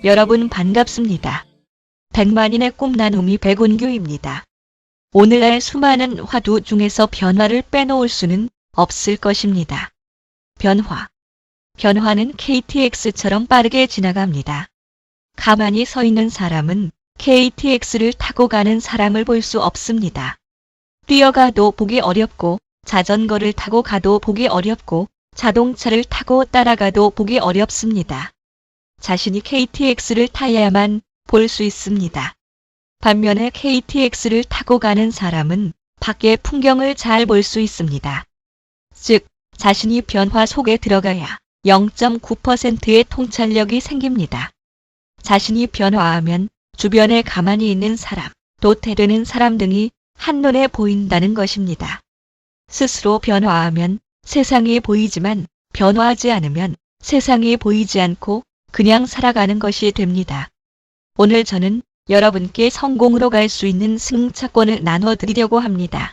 여러분 반갑습니다. 100만인의 꿈 나눔이 백운규입니다. 오늘날 수많은 화두 중에서 변화를 빼놓을 수는 없을 것입니다. 변화는 KTX처럼 빠르게 지나갑니다. 가만히 서 있는 사람은 KTX를 타고 가는 사람을 볼 수 없습니다. 뛰어가도 보기 어렵고, 자전거를 타고 가도 보기 어렵고, 자동차를 타고 따라가도 보기 어렵습니다. 자신이 KTX를 타야만 볼 수 있습니다. 반면에 KTX를 타고 가는 사람은 밖의 풍경을 잘 볼 수 있습니다. 즉, 자신이 변화 속에 들어가야 0.9%의 통찰력이 생깁니다. 자신이 변화하면 주변에 가만히 있는 사람, 도태되는 사람 등이 한눈에 보인다는 것입니다. 스스로 변화하면 세상이 보이지만 변화하지 않으면 세상이 보이지 않고 그냥 살아가는 것이 됩니다. 오늘 저는 여러분께 성공으로 갈 수 있는 승차권을 나눠드리려고 합니다.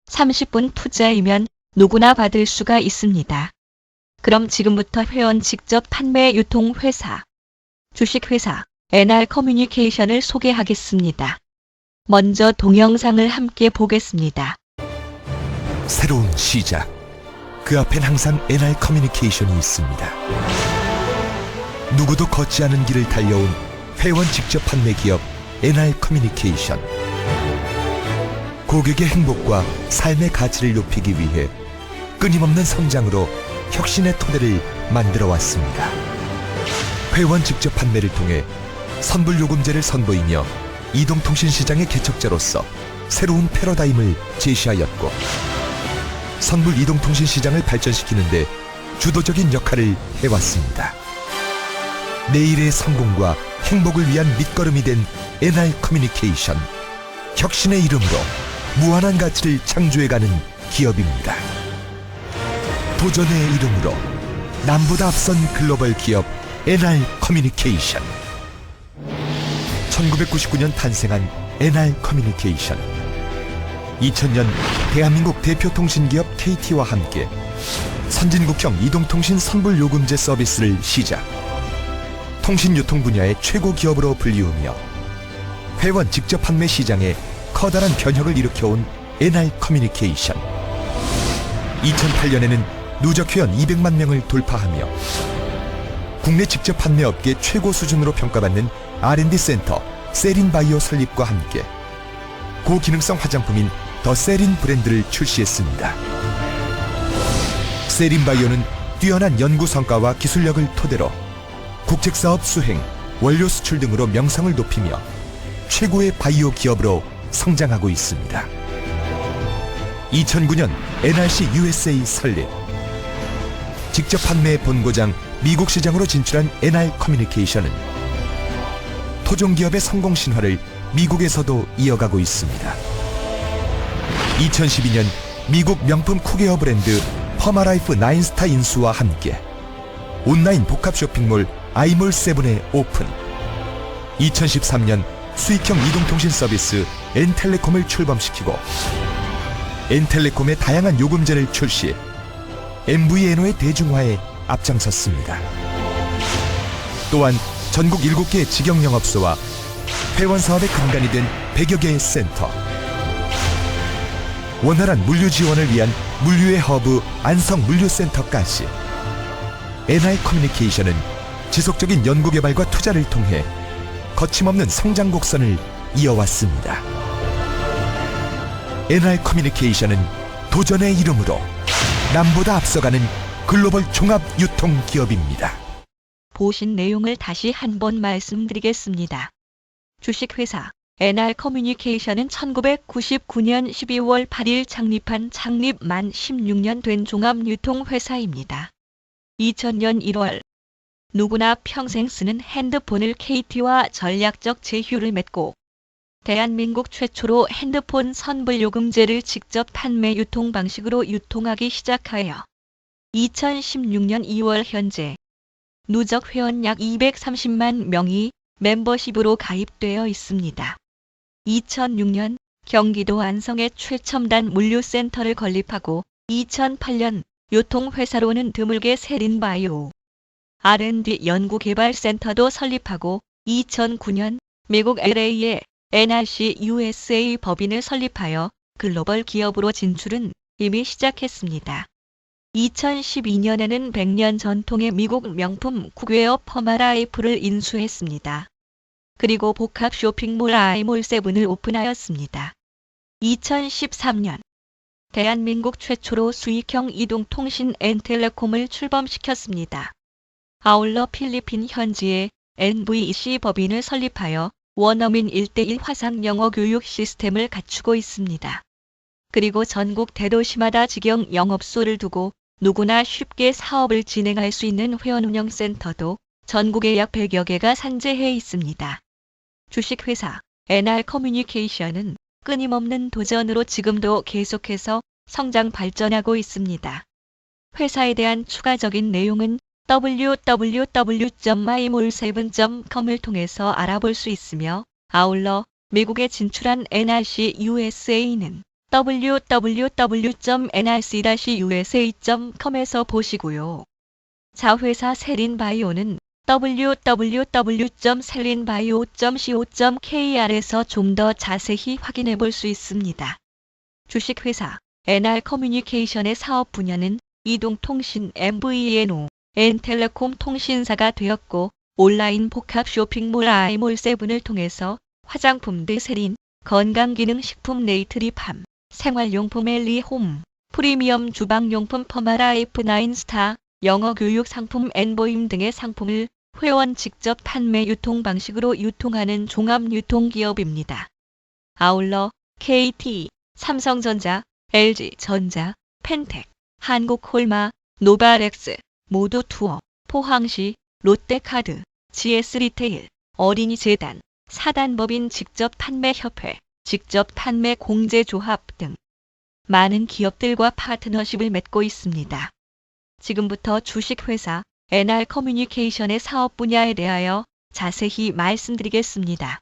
30분 투자이면 누구나 받을 수가 있습니다. 그럼 지금부터 회원 직접 판매 유통회사, 주식회사 NR커뮤니케이션을 소개하겠습니다. 먼저 동영상을 함께 보겠습니다. 새로운 시작. 그 앞엔 항상 NR커뮤니케이션이 있습니다. 누구도 걷지 않은 길을 달려온 회원 직접 판매 기업 NR커뮤니케이션. 고객의 행복과 삶의 가치를 높이기 위해 끊임없는 성장으로 혁신의 토대를 만들어 왔습니다. 회원 직접 판매를 통해 선불요금제를 선보이며 이동통신시장의 개척자로서 새로운 패러다임을 제시하였고, 선불 이동통신시장을 발전시키는 데 주도적인 역할을 해왔습니다. 내일의 성공과 행복을 위한 밑거름이 된 NR커뮤니케이션. 혁신의 이름으로 무한한 가치를 창조해가는 기업입니다. 도전의 이름으로 남보다 앞선 글로벌 기업 NR커뮤니케이션. 1999년 탄생한 NR커뮤니케이션. 2000년 대한민국 대표 통신기업 KT와 함께 선진국형 이동통신 선불요금제 서비스를 시작. 통신유통 분야의 최고 기업으로 불리우며 회원 직접 판매 시장에 커다란 변혁을 일으켜온 NR커뮤니케이션. 2008년에는 누적 회원 200만 명을 돌파하며 국내 직접 판매 업계 최고 수준으로 평가받는 R&D 센터 세린바이오 설립과 함께 고기능성 화장품인 더 세린 브랜드를 출시했습니다. 세린바이오는 뛰어난 연구 성과와 기술력을 토대로 국책사업 수행, 원료 수출 등으로 명성을 높이며 최고의 바이오 기업으로 성장하고 있습니다. 2009년 NRC USA 설립. 직접 판매 본고장 미국 시장으로 진출한 NR커뮤니케이션은 토종기업의 성공 신화를 미국에서도 이어가고 있습니다. 2012년 미국 명품 쿠게어 브랜드 퍼마라이프 나인스타 인수와 함께 온라인 복합 쇼핑몰 아이몰7에 오픈. 2013년 수익형 이동통신 서비스 N텔레콤을 출범시키고 N텔레콤의 다양한 요금제를 출시, MVNO의 대중화에 앞장섰습니다. 또한 전국 7개의 직영영업소와 회원사업의 근간이 된 100여 개의 센터, 원활한 물류 지원을 위한 물류의 허브 안성물류센터까지 NR커뮤니케이션은 지속적인 연구개발과 투자를 통해 거침없는 성장 곡선을 이어왔습니다. NR커뮤니케이션은 도전의 이름으로 남보다 앞서가는 글로벌 종합 유통기업입니다. 보신 내용을 다시 한번 말씀드리겠습니다. 주식회사 NR커뮤니케이션은 1999년 12월 8일 창립한 창립 만 16년 된 종합유통회사입니다. 2000년 1월 누구나 평생 쓰는 핸드폰을 KT와 전략적 제휴를 맺고 대한민국 최초로 핸드폰 선불요금제를 직접 판매 유통 방식으로 유통하기 시작하여 2016년 2월 현재 누적 회원 약 230만 명이 멤버십으로 가입되어 있습니다. 2006년 경기도 안성에 최첨단 물류센터를 건립하고 2008년 유통회사로는 드물게 세린바이오, R&D 연구개발센터도 설립하고 2009년 미국 LA에 NRC USA 법인을 설립하여 글로벌 기업으로 진출은 이미 시작했습니다. 2012년에는 100년 전통의 미국 명품 쿡웨어 퍼마라이프를 인수했습니다. 그리고 복합 쇼핑몰 아이몰7을 오픈하였습니다. 2013년 대한민국 최초로 수익형 이동통신 엔텔레콤을 출범시켰습니다. 아울러 필리핀 현지에 NVC 법인을 설립하여 원어민 1:1 화상 영어 교육 시스템을 갖추고 있습니다. 그리고 전국 대도시마다 직영 영업소를 두고 누구나 쉽게 사업을 진행할 수 있는 회원운영센터도 전국에 약 100여 개가 산재해 있습니다. 주식회사 NR커뮤니케이션은 끊임없는 도전으로 지금도 계속해서 성장 발전하고 있습니다. 회사에 대한 추가적인 내용은 www.mymol7.com을 통해서 알아볼 수 있으며 아울러 미국에 진출한 NRC USA는 www.nrc-usa.com에서 보시고요. 자회사 셀린바이오는 www.셀린바이오.co.kr에서 좀 더 자세히 확인해 볼 수 있습니다. 주식회사 NR커뮤니케이션의 사업 분야는 이동통신 MVNO, N텔레콤 통신사가 되었고 온라인 복합 쇼핑몰 아이몰7을 통해서 화장품 드세린, 건강기능식품 네이트리팜, 생활용품 엘리홈, 프리미엄 주방용품 퍼마라이프 9스타, 영어교육 상품 엔보임 등의 상품을 회원 직접 판매 유통 방식으로 유통하는 종합유통기업입니다. 아울러 KT, 삼성전자, LG전자, 펜텍, 한국홀마, 노바렉스, 모두투어, 포항시, 롯데카드, GS리테일, 어린이재단, 사단법인 직접판매협회, 직접판매공제조합 등 많은 기업들과 파트너십을 맺고 있습니다. 지금부터 주식회사 NR커뮤니케이션의 사업 분야에 대하여 자세히 말씀드리겠습니다.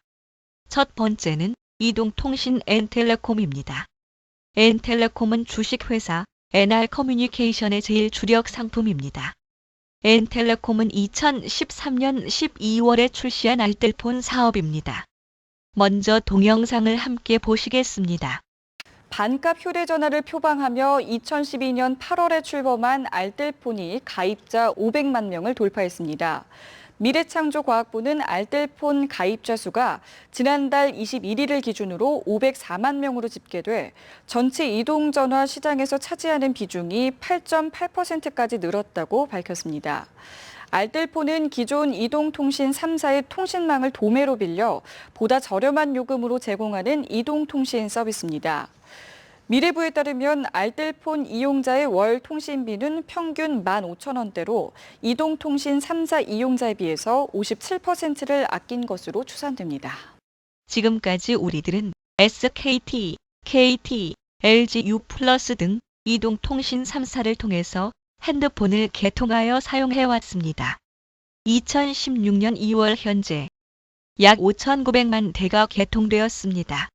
첫 번째는 이동통신 N텔레콤입니다. N텔레콤은 주식회사 NR커뮤니케이션의 제일 주력 상품입니다. N텔레콤은 2013년 12월에 출시한 알뜰폰 사업입니다. 먼저 동영상을 함께 보시겠습니다. 반값 휴대전화를 표방하며 2012년 8월에 출범한 알뜰폰이 가입자 500만 명을 돌파했습니다. 미래창조과학부는 알뜰폰 가입자 수가 지난달 21일을 기준으로 504만 명으로 집계돼 전체 이동전화 시장에서 차지하는 비중이 8.8%까지 늘었다고 밝혔습니다. 알뜰폰은 기존 이동통신 3사의 통신망을 도매로 빌려 보다 저렴한 요금으로 제공하는 이동통신 서비스입니다. 미래부에 따르면 알뜰폰 이용자의 월 통신비는 평균 15,000원대로 이동통신 3사 이용자에 비해서 57%를 아낀 것으로 추산됩니다. 지금까지 우리들은 SKT, KT, LG U+ 등 이동통신 3사를 통해서 핸드폰을 개통하여 사용해왔습니다. 2016년 2월 현재 약 5,900만 대가 개통되었습니다.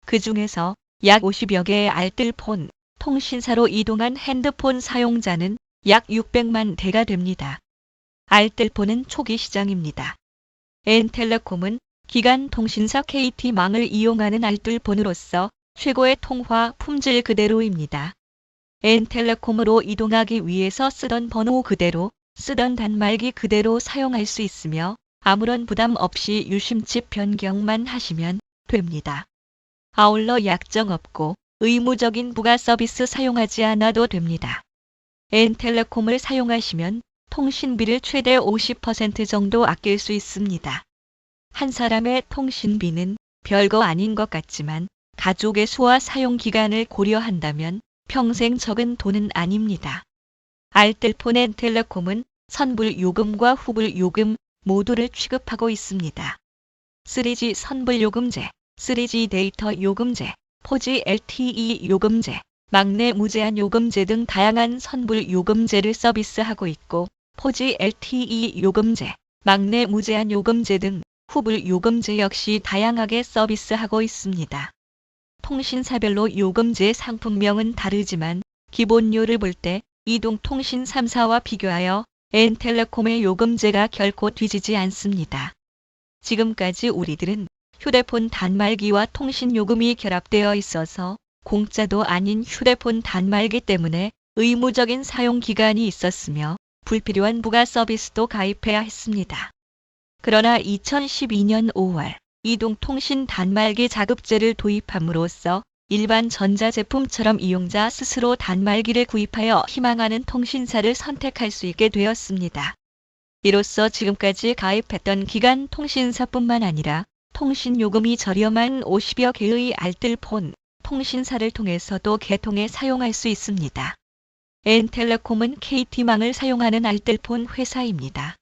그 중에서 약 50여 개의 알뜰폰, 통신사로 이동한 핸드폰 사용자는 약 600만 대가 됩니다. 알뜰폰은 초기 시장입니다. N텔레콤은 기간 통신사 KT망을 이용하는 알뜰폰으로서 최고의 통화 품질 그대로입니다. N텔레콤으로 이동하기 위해서 쓰던 번호 그대로, 쓰던 단말기 그대로 사용할 수 있으며 아무런 부담 없이 유심칩 변경만 하시면 됩니다. 아울러 약정 없고 의무적인 부가 서비스 사용하지 않아도 됩니다. N텔레콤을 사용하시면 통신비를 최대 50% 정도 아낄 수 있습니다. 한 사람의 통신비는 별거 아닌 것 같지만 가족의 수와 사용 기간을 고려한다면 평생 적은 돈은 아닙니다. 알뜰폰 N텔레콤은 선불 요금과 후불 요금 모두를 취급하고 있습니다. 3G 선불 요금제, 3G 데이터 요금제, 4G LTE 요금제, 막내 무제한 요금제 등 다양한 선불 요금제를 서비스하고 있고 4G LTE 요금제, 막내 무제한 요금제 등 후불 요금제 역시 다양하게 서비스하고 있습니다. 통신사별로 요금제 상품명은 다르지만 기본료를 볼 때 이동통신 3사와 비교하여 N텔레콤의 요금제가 결코 뒤지지 않습니다. 지금까지 우리들은 휴대폰 단말기와 통신요금이 결합되어 있어서 공짜도 아닌 휴대폰 단말기 때문에 의무적인 사용 기간이 있었으며 불필요한 부가 서비스도 가입해야 했습니다. 그러나 2012년 5월 이동통신 단말기 자급제를 도입함으로써 일반 전자제품처럼 이용자 스스로 단말기를 구입하여 희망하는 통신사를 선택할 수 있게 되었습니다. 이로써 지금까지 가입했던 기간 통신사뿐만 아니라 통신요금이 저렴한 50여 개의 알뜰폰, 통신사를 통해서도 개통해 사용할 수 있습니다. N텔레콤은 KT망을 사용하는 알뜰폰 회사입니다.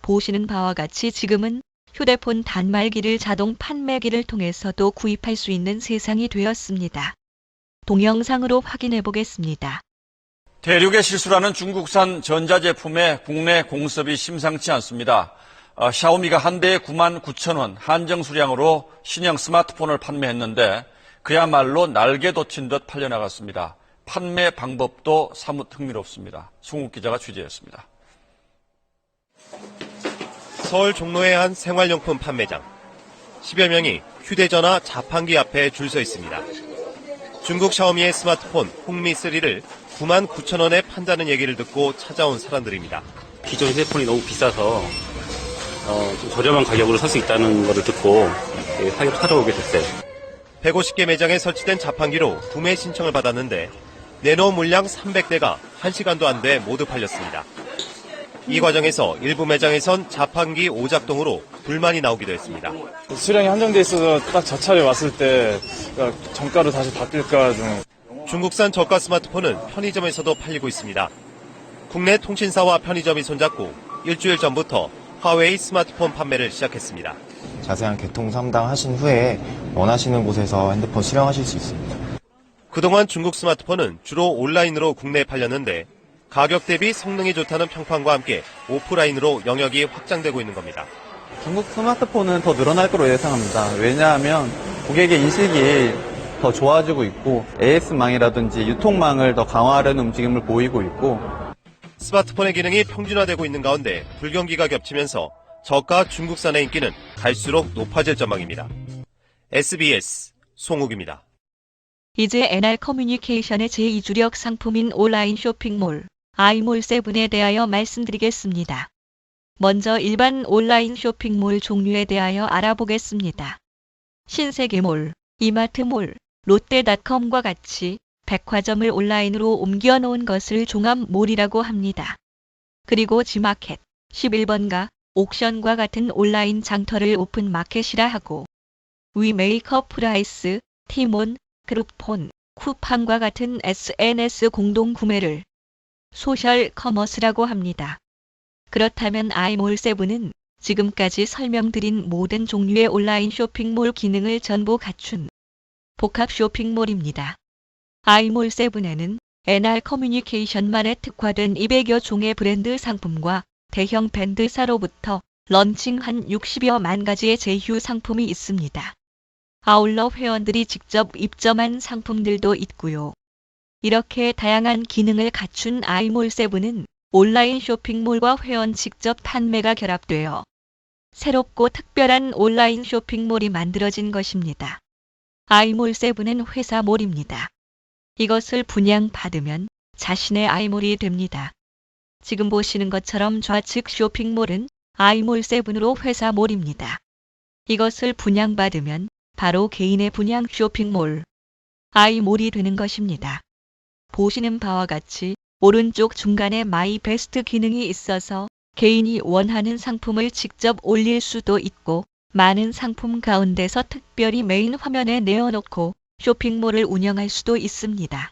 보시는 바와 같이 지금은 휴대폰 단말기를 자동 판매기를 통해서도 구입할 수 있는 세상이 되었습니다. 동영상으로 확인해 보겠습니다. 대륙의 실수라는 중국산 전자제품의 국내 공습이 심상치 않습니다. 샤오미가 한 대에 99,000원 한정 수량으로 신형 스마트폰을 판매했는데 그야말로 날개 돋친 듯 팔려나갔습니다. 판매 방법도 사뭇 흥미롭습니다. 송욱 기자가 취재했습니다. 서울 종로의 한 생활용품 판매장. 10여 명이 휴대전화 자판기 앞에 줄 서 있습니다. 중국 샤오미의 스마트폰 홍미3를 99,000원에 판다는 얘기를 듣고 찾아온 사람들입니다. 기존 휴대폰이 너무 비싸서 좀 저렴한 가격으로 살 수 있다는 것을 듣고 찾아오게 됐어요. 150개 매장에 설치된 자판기로 구매 신청을 받았는데 내놓은 물량 300대가 1시간도 안 돼 모두 팔렸습니다. 이 과정에서 일부 매장에선 자판기 오작동으로 불만이 나오기도 했습니다. 수량이 한정돼 있어서 딱 저 차례 왔을 때 정가로 다시 바뀔까 좀. 중국산 저가 스마트폰은 편의점에서도 팔리고 있습니다. 국내 통신사와 편의점이 손잡고 일주일 전부터 화웨이 스마트폰 판매를 시작했습니다. 자세한 개통 상담하신 후에 원하시는 곳에서 핸드폰 수령하실 수 있습니다. 그동안 중국 스마트폰은 주로 온라인으로 국내에 팔렸는데 가격 대비 성능이 좋다는 평판과 함께 오프라인으로 영역이 확장되고 있는 겁니다. 중국 스마트폰은 더 늘어날 거로 예상합니다. 왜냐하면 고객의 인식이 더 좋아지고 있고 AS망이라든지 유통망을 더 강화하려는 움직임을 보이고 있고 스마트폰의 기능이 평준화되고 있는 가운데 불경기가 겹치면서 저가 중국산의 인기는 갈수록 높아질 전망입니다. SBS 송욱입니다. 이제 NR커뮤니케이션의 제2주력 상품인 온라인 쇼핑몰 아이몰7에 대하여 말씀드리겠습니다. 먼저 일반 온라인 쇼핑몰 종류에 대하여 알아보겠습니다. 신세계몰, 이마트몰, 롯데닷컴과 같이 백화점을 온라인으로 옮겨 놓은 것을 종합몰이라고 합니다. 그리고 지마켓, 11번가, 옥션과 같은 온라인 장터를 오픈마켓이라 하고 위메이크업 프라이스, 티몬, 그룹폰, 쿠팡과 같은 SNS 공동구매를 소셜 커머스라고 합니다. 그렇다면 아이몰7은 지금까지 설명드린 모든 종류의 온라인 쇼핑몰 기능을 전부 갖춘 복합 쇼핑몰입니다. 아이몰7에는 NR커뮤니케이션만에 특화된 200여 종의 브랜드 상품과 대형 밴드사로부터 런칭한 60여만 가지의 제휴 상품이 있습니다. 아울러 회원들이 직접 입점한 상품들도 있고요. 이렇게 다양한 기능을 갖춘 아이몰7은 온라인 쇼핑몰과 회원 직접 판매가 결합되어 새롭고 특별한 온라인 쇼핑몰이 만들어진 것입니다. 아이몰7은 회사몰입니다. 이것을 분양받으면 자신의 아이몰이 됩니다. 지금 보시는 것처럼 좌측 쇼핑몰은 아이몰7으로 회사몰입니다. 이것을 분양받으면 바로 개인의 분양 쇼핑몰, 아이몰이 되는 것입니다. 보시는 바와 같이 오른쪽 중간에 마이 베스트 기능이 있어서 개인이 원하는 상품을 직접 올릴 수도 있고 많은 상품 가운데서 특별히 메인 화면에 내어놓고 쇼핑몰을 운영할 수도 있습니다.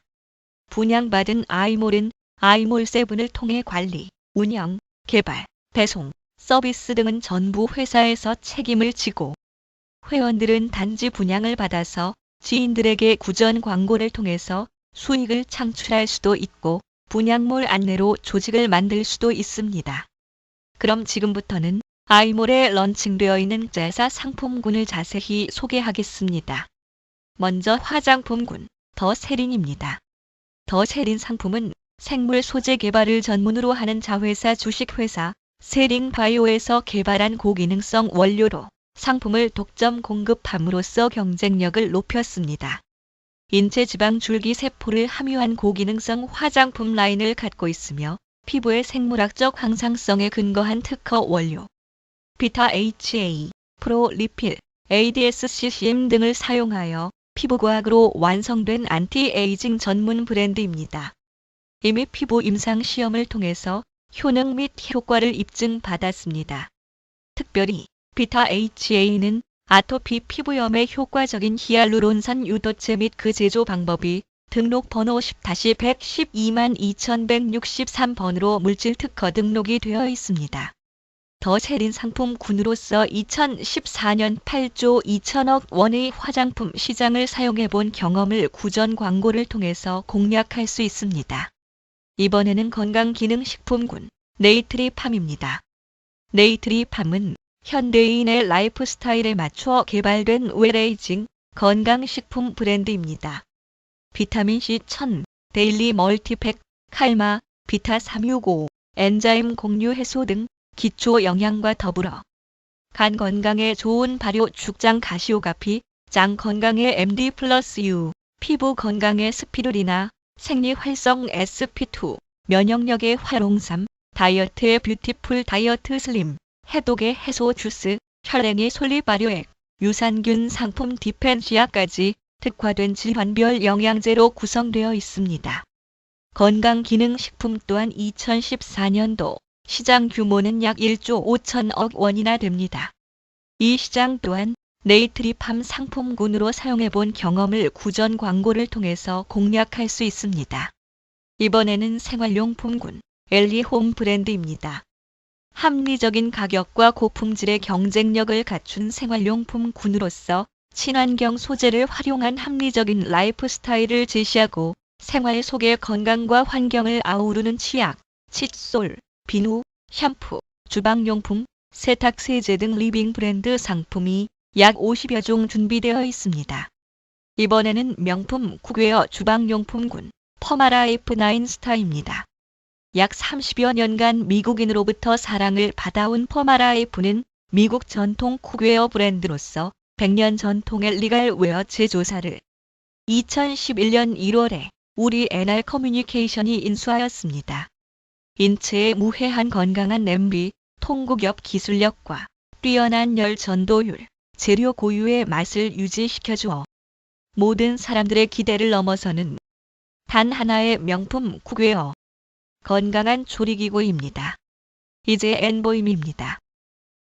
분양받은 아이몰은 아이몰7을 통해 관리, 운영, 개발, 배송, 서비스 등은 전부 회사에서 책임을 지고 회원들은 단지 분양을 받아서 지인들에게 구전 광고를 통해서 수익을 창출할 수도 있고 분양몰 안내로 조직을 만들 수도 있습니다. 그럼 지금부터는 아이몰에 런칭되어 있는 자사 상품군을 자세히 소개하겠습니다. 먼저 화장품군, 더 세린입니다. 더 세린 상품은 생물 소재 개발을 전문으로 하는 자회사 주식회사 세링바이오에서 개발한 고기능성 원료로 상품을 독점 공급함으로써 경쟁력을 높였습니다. 인체 지방 줄기 세포를 함유한 고기능성 화장품 라인을 갖고 있으며 피부의 생물학적 항상성에 근거한 특허 원료, 비타 HA, 프로리필, ADS-CCM 등을 사용하여 피부과학으로 완성된 안티에이징 전문 브랜드입니다. 이미 피부 임상 시험을 통해서 효능 및 효과를 입증받았습니다. 특별히 비타 HA는 아토피 피부염에 효과적인 히알루론산 유도체 및 그 제조 방법이 등록번호 10-122,2163번으로 물질 특허 등록이 되어 있습니다. 더 세린 상품군으로서 2014년 8조 2천억 원의 화장품 시장을 사용해본 경험을 구전 광고를 통해서 공략할 수 있습니다. 이번에는 건강기능식품군 네이트리팜입니다. 네이트리팜은 현대인의 라이프 스타일에 맞춰 개발된 웰에이징 건강식품 브랜드입니다. 비타민C 1000, 데일리 멀티팩, 칼마, 비타 365, 엔자임 공유 해소 등 기초 영양과 더불어 간 건강에 좋은 발효 죽장 가시오가피, 장 건강에 MD+U, 피부 건강에 스피루리나, 생리 활성 SP2, 면역력의 활홍삼, 다이어트의 뷰티풀 다이어트 슬림, 해독의 해소 주스, 혈행의 솔리 발효액, 유산균 상품 디펜시아까지 특화된 질환별 영양제로 구성되어 있습니다. 건강기능식품 또한 2014년도 시장 규모는 약 1조 5천억 원이나 됩니다. 이 시장 또한 네이트리팜 상품군으로 사용해본 경험을 구전 광고를 통해서 공략할 수 있습니다. 이번에는 생활용품군 엘리홈 브랜드입니다. 합리적인 가격과 고품질의 경쟁력을 갖춘 생활용품군으로서 친환경 소재를 활용한 합리적인 라이프 스타일을 제시하고 생활 속의 건강과 환경을 아우르는 치약, 칫솔, 비누, 샴푸, 주방용품, 세탁세제 등 리빙 브랜드 상품이 약 50여 종 준비되어 있습니다. 이번에는 명품 쿡웨어 주방용품군 퍼마라이프 9스타입니다. 약 30여 년간 미국인으로부터 사랑을 받아온 퍼마라이프는 미국 전통 쿡웨어 브랜드로서 100년 전통의 리갈웨어 제조사를 2011년 1월에 우리 NR 커뮤니케이션이 인수하였습니다. 인체에 무해한 건강한 냄비, 통곡엽 기술력과 뛰어난 열 전도율, 재료 고유의 맛을 유지시켜주어 모든 사람들의 기대를 넘어서는 단 하나의 명품 쿡웨어, 건강한 조리기구입니다. 이제 엔보임입니다.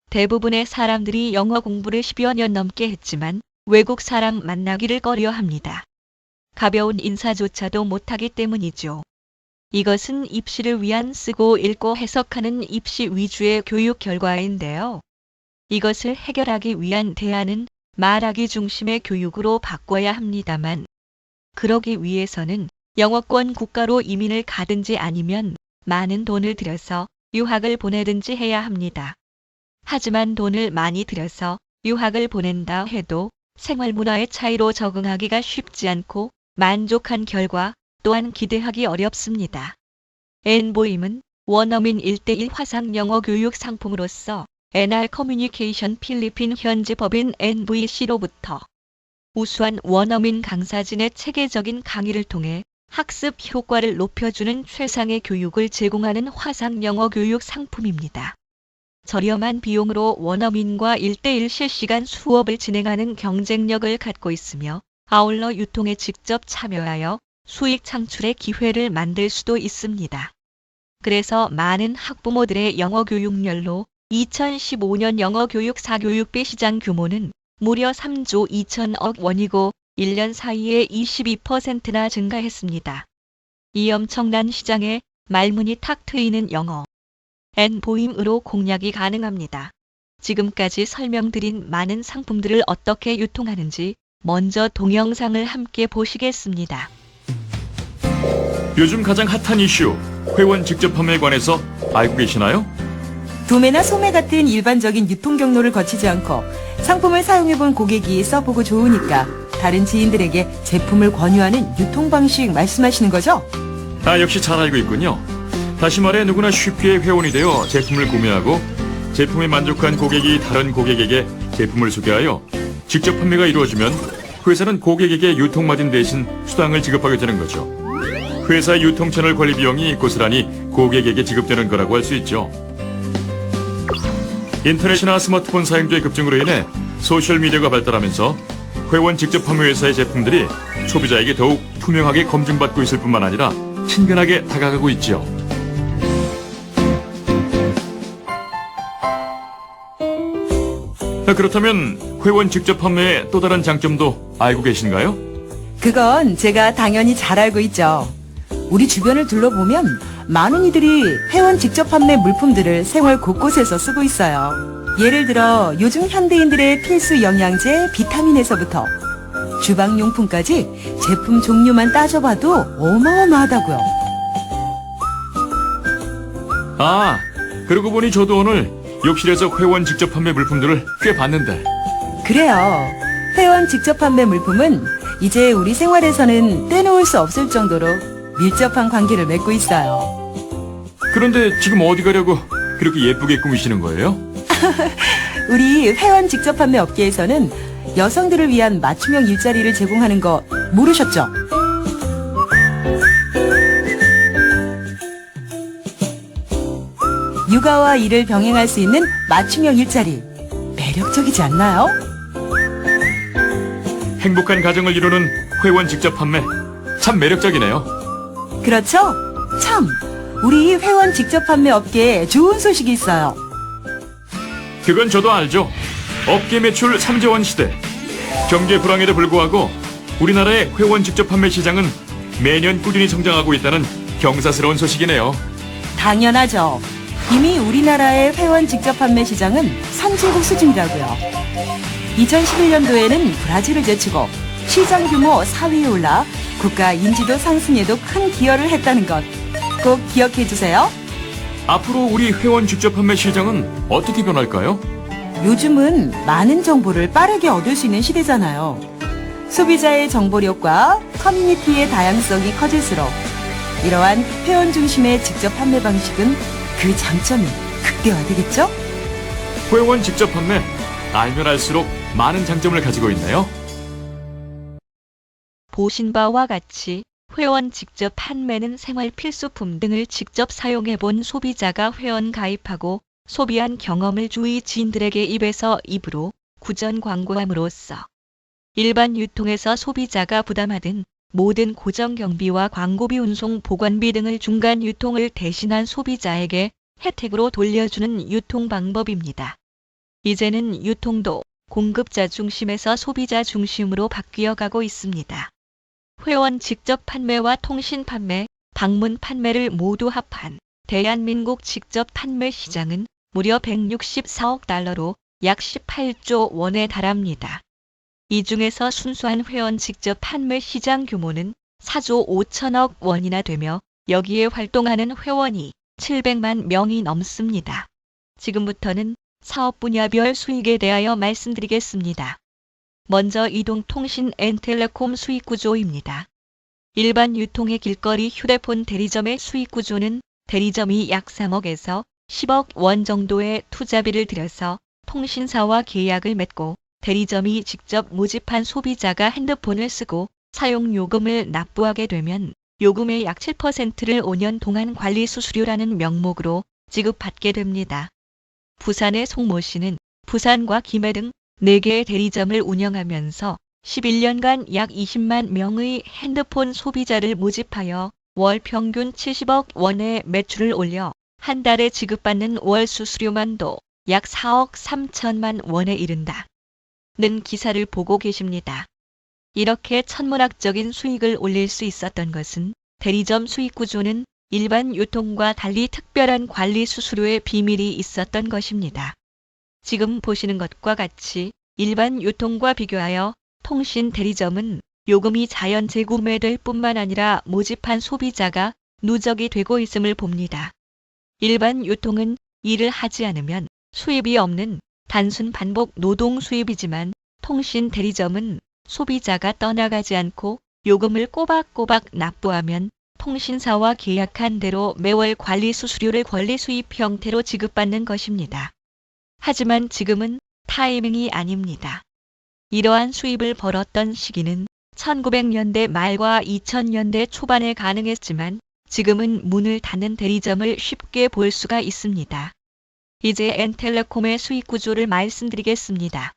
대부분의 사람들이 영어 공부를 10여 년 넘게 했지만 외국 사람 만나기를 꺼려합니다. 가벼운 인사조차도 못하기 때문이죠. 이것은 입시를 위한 쓰고 읽고 해석하는 입시 위주의 교육 결과인데요. 이것을 해결하기 위한 대안은 말하기 중심의 교육으로 바꿔야 합니다만, 그러기 위해서는 영어권 국가로 이민을 가든지 아니면 많은 돈을 들여서 유학을 보내든지 해야 합니다. 하지만 돈을 많이 들여서 유학을 보낸다 해도 생활 문화의 차이로 적응하기가 쉽지 않고 만족한 결과 또한 기대하기 어렵습니다. 엔보임은 원어민 1:1 화상 영어 교육 상품으로서 NR 커뮤니케이션 필리핀 현지 법인 NVC로부터 우수한 원어민 강사진의 체계적인 강의를 통해 학습 효과를 높여주는 최상의 교육을 제공하는 화상 영어 교육 상품입니다. 저렴한 비용으로 원어민과 1:1 실시간 수업을 진행하는 경쟁력을 갖고 있으며 아울러 유통에 직접 참여하여 수익 창출의 기회를 만들 수도 있습니다. 그래서 많은 학부모들의 영어 교육열로 2015년 영어 교육 사교육비 시장 규모는 무려 3조 2천억 원이고 1년 사이에 22%나 증가했습니다. 이 엄청난 시장에 말문이 탁 트이는 영어 엔보임으로 공략이 가능합니다. 지금까지 설명드린 많은 상품들을 어떻게 유통하는지 먼저 동영상을 함께 보시겠습니다. 요즘 가장 핫한 이슈, 회원 직접 판매에 관해서 알고 계시나요? 도매나 소매 같은 일반적인 유통 경로를 거치지 않고 상품을 사용해본 고객이 써보고 좋으니까 다른 지인들에게 제품을 권유하는 유통 방식 말씀하시는 거죠? 역시 잘 알고 있군요. 다시 말해 누구나 쉽게 회원이 되어 제품을 구매하고 제품에 만족한 고객이 다른 고객에게 제품을 소개하여 직접 판매가 이루어지면 회사는 고객에게 유통마진 대신 수당을 지급하게 되는 거죠. 회사 유통 채널 관리 비용이 고스란히 고객에게 지급되는 거라고 할 수 있죠. 인터넷이나 스마트폰 사용자의 급증으로 인해 소셜미디어가 발달하면서 회원 직접 판매 회사의 제품들이 소비자에게 더욱 투명하게 검증받고 있을 뿐만 아니라 친근하게 다가가고 있죠. 그렇다면 회원 직접 판매의 또 다른 장점도 알고 계신가요? 그건 제가 당연히 잘 알고 있죠. 우리 주변을 둘러보면 많은 이들이 회원 직접 판매 물품들을 생활 곳곳에서 쓰고 있어요. 예를 들어 요즘 현대인들의 필수 영양제 비타민에서부터 주방용품까지 제품 종류만 따져봐도 어마어마하다고요. 그러고 보니 저도 오늘 욕실에서 회원 직접 판매 물품들을 꽤 봤는데. 그래요. 회원 직접 판매 물품은 이제 우리 생활에서는 떼놓을 수 없을 정도로 밀접한 관계를 맺고 있어요. 그런데 지금 어디 가려고 그렇게 예쁘게 꾸미시는 거예요? 우리 회원 직접 판매 업계에서는 여성들을 위한 맞춤형 일자리를 제공하는 거 모르셨죠? 육아와 일을 병행할 수 있는 맞춤형 일자리. 매력적이지 않나요? 행복한 가정을 이루는 회원 직접 판매. 참 매력적이네요. 그렇죠? 참, 우리 회원 직접 판매 업계에 좋은 소식이 있어요. 그건 저도 알죠. 업계 매출 3조 원 시대. 경제 불황에도 불구하고 우리나라의 회원 직접 판매 시장은 매년 꾸준히 성장하고 있다는 경사스러운 소식이네요. 당연하죠. 이미 우리나라의 회원 직접 판매 시장은 선진국 수준이라고요. 2011년도에는 브라질을 제치고 시장 규모 4위에 올라 국가 인지도 상승에도 큰 기여를 했다는 것 꼭 기억해 주세요. 앞으로 우리 회원 직접 판매 시장은 어떻게 변할까요? 요즘은 많은 정보를 빠르게 얻을 수 있는 시대잖아요. 소비자의 정보력과 커뮤니티의 다양성이 커질수록 이러한 회원 중심의 직접 판매 방식은 그 장점이 극대화되겠죠? 회원 직접 판매, 알면 알수록 많은 장점을 가지고 있네요. 보신 바와 같이 회원 직접 판매는 생활 필수품 등을 직접 사용해본 소비자가 회원 가입하고 소비한 경험을 주위 지인들에게 입에서 입으로 구전 광고함으로써 일반 유통에서 소비자가 부담하던 모든 고정 경비와 광고비, 운송, 보관비 등을 중간 유통을 대신한 소비자에게 혜택으로 돌려주는 유통 방법입니다. 이제는 유통도 공급자 중심에서 소비자 중심으로 바뀌어 가고 있습니다. 회원 직접 판매와 통신 판매, 방문 판매를 모두 합한 대한민국 직접 판매 시장은 무려 164억 달러로 약 18조 원에 달합니다. 이 중에서 순수한 회원 직접 판매 시장 규모는 4조 5천억 원이나 되며 여기에 활동하는 회원이 700만 명이 넘습니다. 지금부터는 사업 분야별 수익에 대하여 말씀드리겠습니다. 먼저 이동통신 앤텔레콤 수익 구조입니다. 일반 유통의 길거리 휴대폰 대리점의 수익 구조는 대리점이 약 3억에서 10억 원 정도의 투자비를 들여서 통신사와 계약을 맺고 대리점이 직접 모집한 소비자가 핸드폰을 쓰고 사용요금을 납부하게 되면 요금의 약 7%를 5년 동안 관리 수수료라는 명목으로 지급받게 됩니다. 부산의 송모 씨는 부산과 김해 등 4개의 대리점을 운영하면서 11년간 약 20만 명의 핸드폰 소비자를 모집하여 월 평균 70억 원의 매출을 올려 한 달에 지급받는 월 수수료만도 약 4억 3천만 원에 이른다. 는 기사를 보고 계십니다. 이렇게 천문학적인 수익을 올릴 수 있었던 것은 대리점 수익 구조는 일반 유통과 달리 특별한 관리 수수료의 비밀이 있었던 것입니다. 지금 보시는 것과 같이 일반 유통과 비교하여 통신 대리점은 요금이 자연 재구매될 뿐만 아니라 모집한 소비자가 누적이 되고 있음을 봅니다. 일반 유통은 일을 하지 않으면 수입이 없는 단순 반복 노동 수입이지만 통신 대리점은 소비자가 떠나가지 않고 요금을 꼬박꼬박 납부하면 통신사와 계약한 대로 매월 관리 수수료를 권리 수입 형태로 지급받는 것입니다. 하지만 지금은 타이밍이 아닙니다. 이러한 수입을 벌었던 시기는 1900년대 말과 2000년대 초반에 가능했지만 지금은 문을 닫는 대리점을 쉽게 볼 수가 있습니다. 이제 N텔레콤의 수익 구조를 말씀드리겠습니다.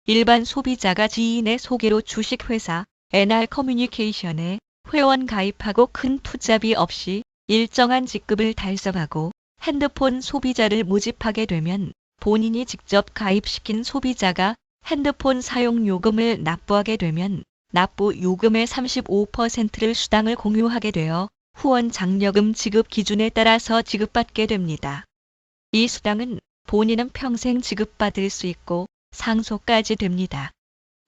일반 소비자가 지인의 소개로 주식회사 NR커뮤니케이션에 회원 가입하고 큰 투자비 없이 일정한 직급을 달성하고 핸드폰 소비자를 모집하게 되면 본인이 직접 가입시킨 소비자가 핸드폰 사용 요금을 납부하게 되면 납부 요금의 35%를 수당을 공유하게 되어 후원 장려금 지급 기준에 따라서 지급받게 됩니다. 이 수당은 본인은 평생 지급받을 수 있고 상속까지 됩니다.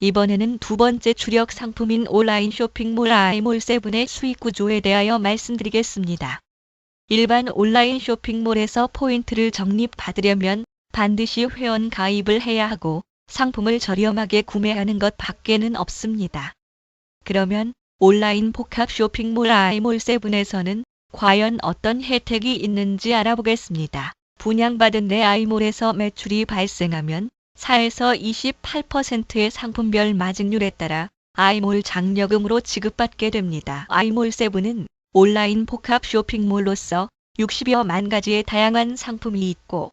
이번에는 두 번째 주력 상품인 온라인 쇼핑몰 아이몰7의 수익 구조에 대하여 말씀드리겠습니다. 일반 온라인 쇼핑몰에서 포인트를 적립받으려면 반드시 회원 가입을 해야 하고 상품을 저렴하게 구매하는 것 밖에는 없습니다. 그러면 온라인 복합 쇼핑몰 아이몰7에서는 과연 어떤 혜택이 있는지 알아보겠습니다. 분양받은 내 아이몰에서 매출이 발생하면 4에서 28%의 상품별 마진율에 따라 아이몰 장려금으로 지급받게 됩니다. 아이몰7은 온라인 복합 쇼핑몰로서 60여만 가지의 다양한 상품이 있고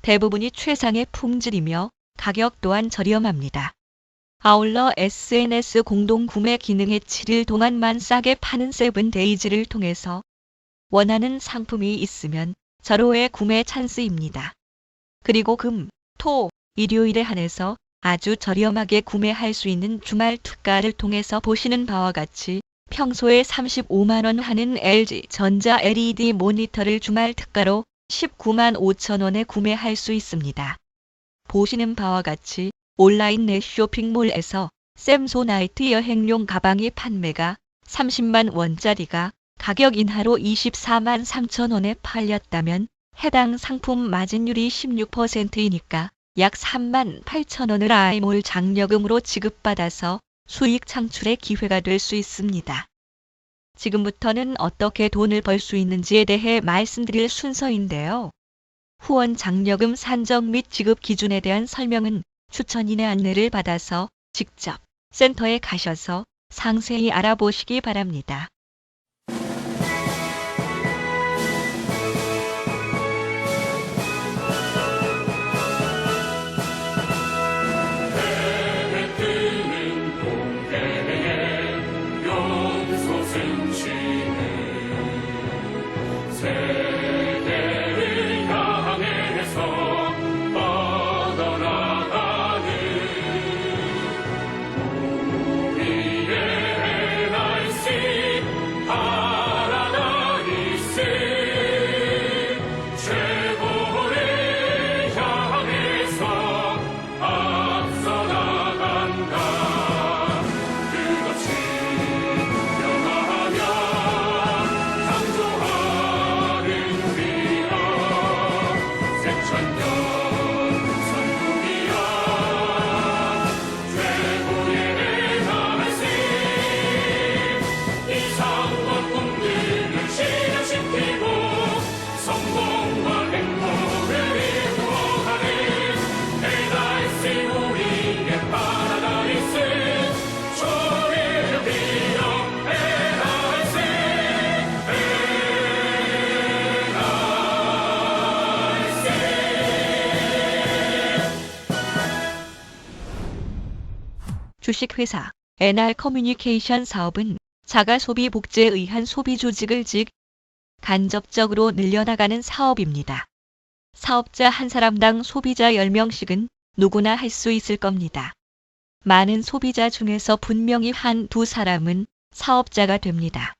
대부분이 최상의 품질이며 가격 또한 저렴합니다. 아울러 SNS 공동 구매 기능의 7일 동안만 싸게 파는 세븐데이즈를 통해서 원하는 상품이 있으면 절호의 구매 찬스입니다. 그리고 금, 토, 일요일에 한해서 아주 저렴하게 구매할 수 있는 주말 특가를 통해서 보시는 바와 같이 평소에 35만 원 하는 LG전자 LED 모니터를 주말 특가로 19만 5천 원에 구매할 수 있습니다. 보시는 바와 같이 온라인 넷 쇼핑몰에서 샘소나이트 여행용 가방이 판매가 30만 원짜리가 가격 인하로 24만 3천 원에 팔렸다면 해당 상품 마진율이 16%이니까 약 3만 8천 원을 아이몰 장려금으로 지급받아서 수익 창출의 기회가 될 수 있습니다. 지금부터는 어떻게 돈을 벌 수 있는지에 대해 말씀드릴 순서인데요. 후원 장려금 산정 및 지급 기준에 대한 설명은 추천인의 안내를 받아서 직접 센터에 가셔서 상세히 알아보시기 바랍니다. 주식회사 NR커뮤니케이션 사업은 자가소비 복제에 의한 소비 조직을 간접적으로 늘려나가는 사업입니다. 사업자 한 사람당 소비자 10명씩은 누구나 할 수 있을 겁니다. 많은 소비자 중에서 분명히 한두 사람은 사업자가 됩니다.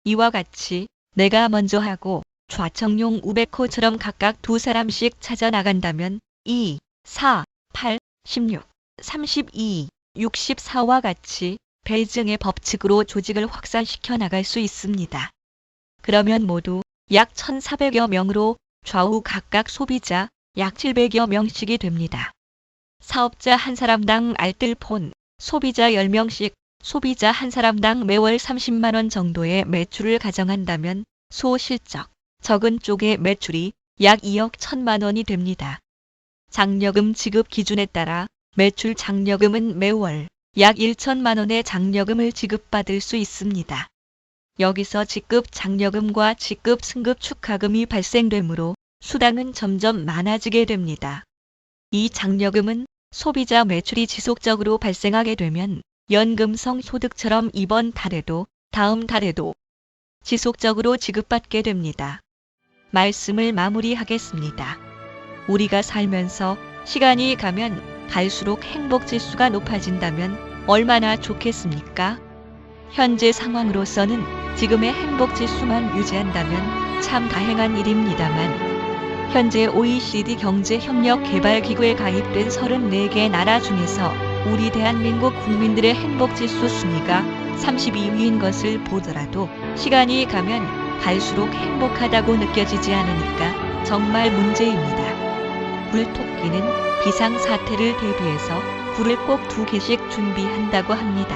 이와 같이 내가 먼저 하고 좌청용 우베코처럼 각각 두 사람씩 찾아 나간다면 2, 4, 8, 16, 32, 64와 같이 배증의 법칙으로 조직을 확산시켜 나갈 수 있습니다. 그러면 모두 약 1,400여 명으로 좌우 각각 소비자 약 700여 명씩이 됩니다. 사업자 한 사람당 알뜰폰, 소비자 10명씩 소비자 한 사람당 매월 30만 원 정도의 매출을 가정한다면 소실적, 적은 쪽의 매출이 약 2억 1천만 원이 됩니다. 장려금 지급 기준에 따라 매출 장려금은 매월 약 1천만 원의 장려금을 지급받을 수 있습니다. 여기서 직급 장려금과 직급 승급 축하금이 발생되므로 수당은 점점 많아지게 됩니다. 이 장려금은 소비자 매출이 지속적으로 발생하게 되면 연금성 소득처럼 이번 달에도 다음 달에도 지속적으로 지급받게 됩니다. 말씀을 마무리하겠습니다. 우리가 살면서 시간이 가면 갈수록 행복지수가 높아진다면 얼마나 좋겠습니까? 현재 상황으로서는 지금의 행복지수만 유지한다면 참 다행한 일입니다만 현재 OECD 경제협력개발기구에 가입된 34개 나라 중에서 우리 대한민국 국민들의 행복지수 순위가 32위인 것을 보더라도 시간이 가면 갈수록 행복하다고 느껴지지 않으니까 정말 문제입니다. 물토끼는 비상사태를 대비해서 굴을 꼭 2개씩 준비한다고 합니다.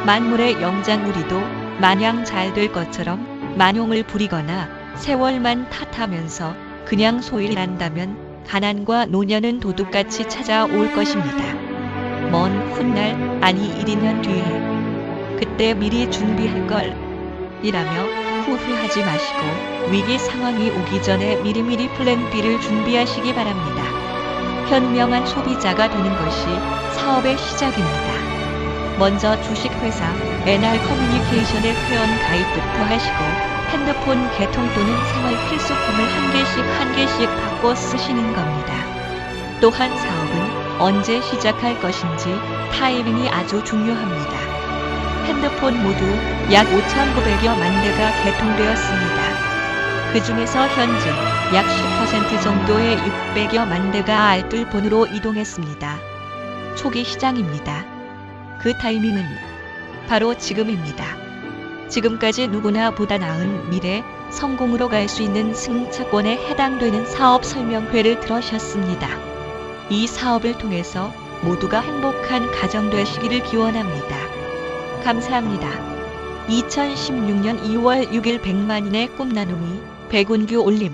만물의 영장우리도 마냥 잘 될 것처럼 만용을 부리거나 세월만 탓하면서 그냥 소일한다면 가난과 노년은 도둑같이 찾아올 것입니다. 먼 훗날 아니 1~2년 뒤에 그때 미리 준비할 걸 이라며 후회하지 마시고 위기 상황이 오기 전에 미리미리 플랜 B를 준비하시기 바랍니다. 현명한 소비자가 되는 것이 사업의 시작입니다. 먼저 주식회사 NR커뮤니케이션의 회원 가입부터 하시고 핸드폰 개통 또는 생활 필수품을 한 개씩 바꿔 쓰시는 겁니다. 또한 사업은 언제 시작할 것인지 타이밍이 아주 중요합니다. 핸드폰 모두 약 5,900여 만 대가 개통되었습니다. 그 중에서 현재 약 10% 정도의 600여 만 대가 알뜰폰으로 이동했습니다. 초기 시장입니다. 그 타이밍은 바로 지금입니다. 지금까지 누구나 보다 나은 미래, 성공으로 갈 수 있는 승차권에 해당되는 사업 설명회를 들으셨습니다. 이 사업을 통해서 모두가 행복한 가정 되시기를 기원합니다. 감사합니다. 2016년 2월 6일 100만인의 꿈나눔이 백운규 올림